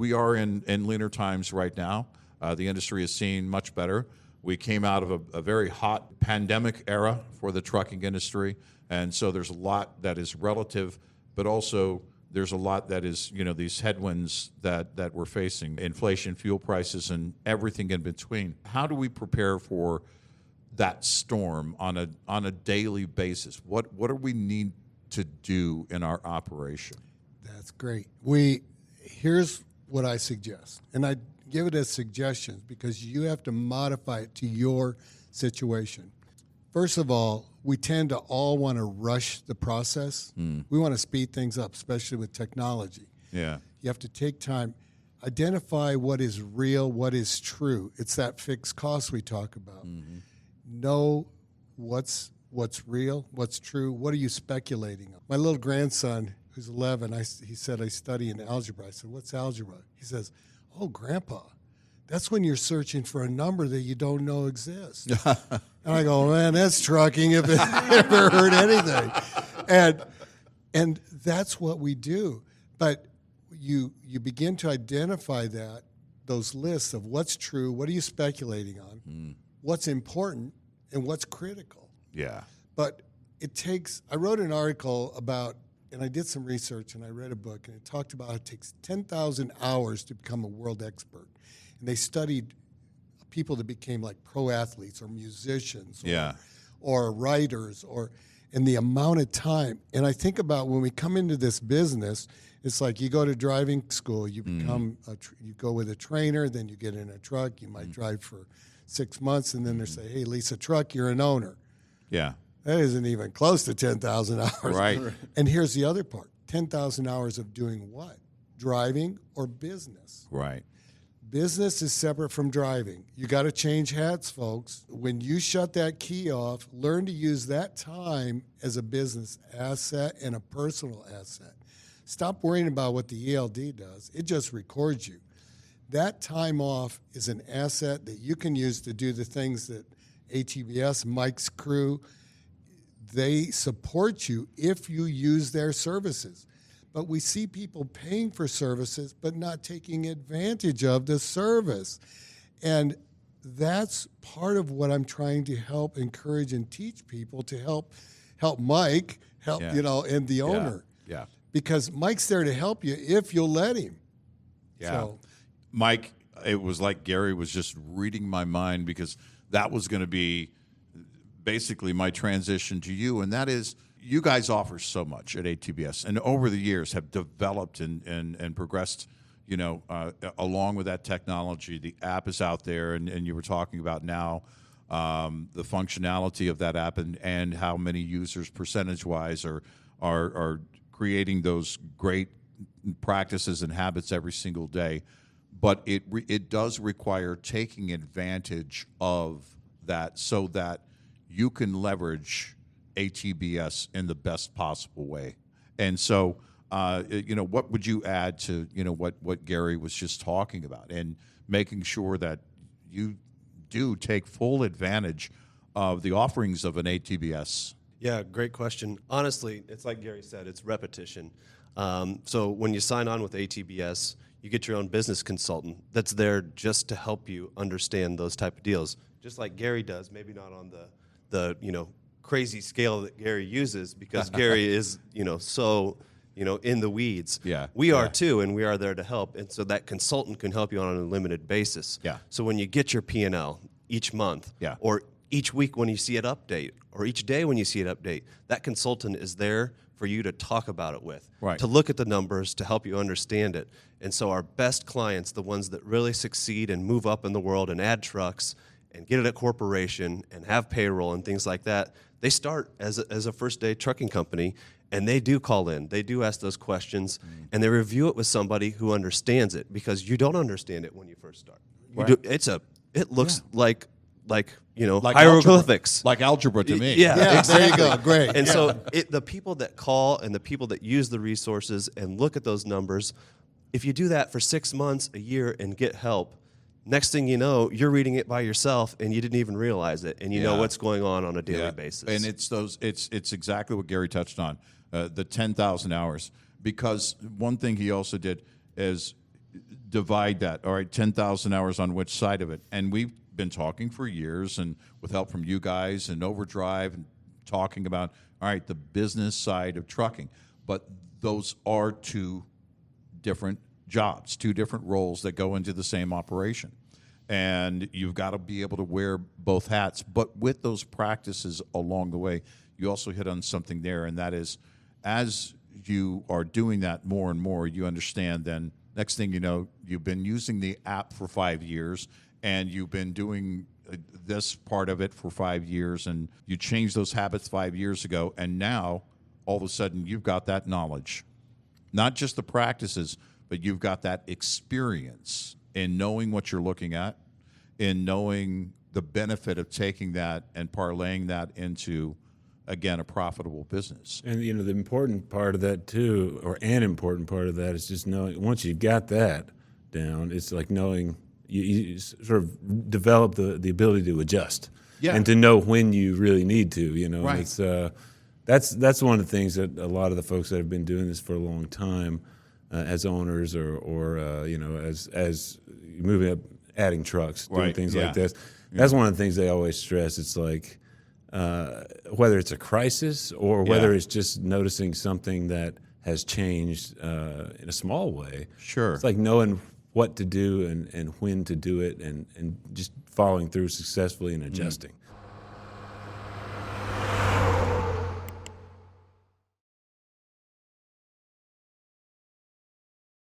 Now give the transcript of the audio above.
we are in leaner times right now. The industry is seeing much better. We came out of a very hot pandemic era for the trucking industry, and so there's a lot that is relative, but also there's a lot that is, these headwinds that we're facing, inflation, fuel prices, and everything in between. How do we prepare for that storm on a daily basis? What do we need to do in our operation? That's great. Here's what I suggest, and I give it as suggestions because you have to modify it to your situation. First of all, we tend to all want to rush the process. We want to speed things up, especially with technology. Yeah. You have to take time, identify what is real, what is true. It's that fixed cost we talk about. Know what's real, what's true, what are you speculating on? My little grandson, who's 11, he said, I study in algebra. I said, what's algebra? He says, oh, Grandpa, that's when you're searching for a number that you don't know exists. And I go, man, that's trucking if it ever heard anything. And that's what we do. But you begin to identify those lists of what's true, what are you speculating on, what's important, and what's critical. Yeah. But I wrote an article about, and I did some research, and I read a book, and it talked about how it takes 10,000 hours to become a world expert. And they studied people that became like pro athletes or musicians or writers and the amount of time. And I think about when we come into this business, it's like you go to driving school, you become you go with a trainer, then you get in a truck, you might drive for 6 months, and then they say, hey, lease a truck, you're an owner. Yeah. That isn't even close to 10,000 hours. Right. And here's the other part, 10,000 hours of doing what? Driving or business. Right. Business is separate from driving. You got to change hats, folks. When you shut that key off, learn to use that time as a business asset and a personal asset. Stop worrying about what the ELD does. It just records you. That time off is an asset that you can use to do the things that ATBS, Mike's crew, they support you if you use their services. But we see people paying for services but not taking advantage of the service. And that's part of what I'm trying to help encourage and teach people to help Mike, and the owner. Yeah. Because Mike's there to help you if you'll let him. Yeah. So, Mike, it was like Gary was just reading my mind because that was going to be basically my transition to you, and that is you guys offer so much at ATBS, and over the years have developed and progressed, along with that technology. The app is out there, and you were talking about now the functionality of that app and how many users percentage-wise are creating those great practices and habits every single day. But it does require taking advantage of that so that you can leverage ATBS in the best possible way. And so, what would you add to, what Gary was just talking about and making sure that you do take full advantage of the offerings of an ATBS? Yeah, great question. Honestly, it's like Gary said, it's repetition. So when you sign on with ATBS, you get your own business consultant that's there just to help you understand those type of deals, just like Gary does, maybe not on the crazy scale that Gary uses because Gary is, so, in the weeds. Yeah. We are too, and we are there to help. And so that consultant can help you on an unlimited basis. Yeah. So when you get your P&L each month, or each week when you see it update, or each day when you see it update, that consultant is there for you to talk about it with, to look at the numbers, to help you understand it. And so our best clients, the ones that really succeed and move up in the world and add trucks and get it at corporation and have payroll and things like that, they start as a first-day trucking company, and they do call in. They do ask those questions, and they review it with somebody who understands it because you don't understand it when you first start. It looks like hieroglyphics. Like algebra to me. Yeah, exactly. There you go. Great. And so the people that call and the people that use the resources and look at those numbers, if you do that for 6 months, a year, and get help, next thing you know, you're reading it by yourself and you didn't even realize it, and you know what's going on a daily basis. And it's exactly what Gary touched on, the 10,000 hours. Because one thing he also did is divide that. All right, 10,000 hours on which side of it? And we've been talking for years, and with help from you guys and Overdrive, and talking about, all right, the business side of trucking. But those are two different jobs, two different roles that go into the same operation. And you've got to be able to wear both hats. But with those practices along the way, you also hit on something there, and that is, as you are doing that more and more, you understand then, next thing you know, you've been using the app for 5 years, and you've been doing this part of it for 5 years, and you changed those habits 5 years ago, and now all of a sudden you've got that knowledge, not just the practices, but you've got that experience in knowing what you're looking at, in knowing the benefit of taking that and parlaying that into, again, a profitable business. And the important part of that too, or an important part of that, is just knowing, once you got that down, it's like knowing you sort of develop the ability to adjust, and to know when you really need to. Right. It's that's one of the things that a lot of the folks that have been doing this for a long time, as owners or as moving up, adding trucks, doing things like this. That's one of the things they always stress. It's like, whether it's a crisis or whether it's just noticing something that has changed in a small way. Sure. It's like knowing what to do and when to do it, and just following through successfully and adjusting.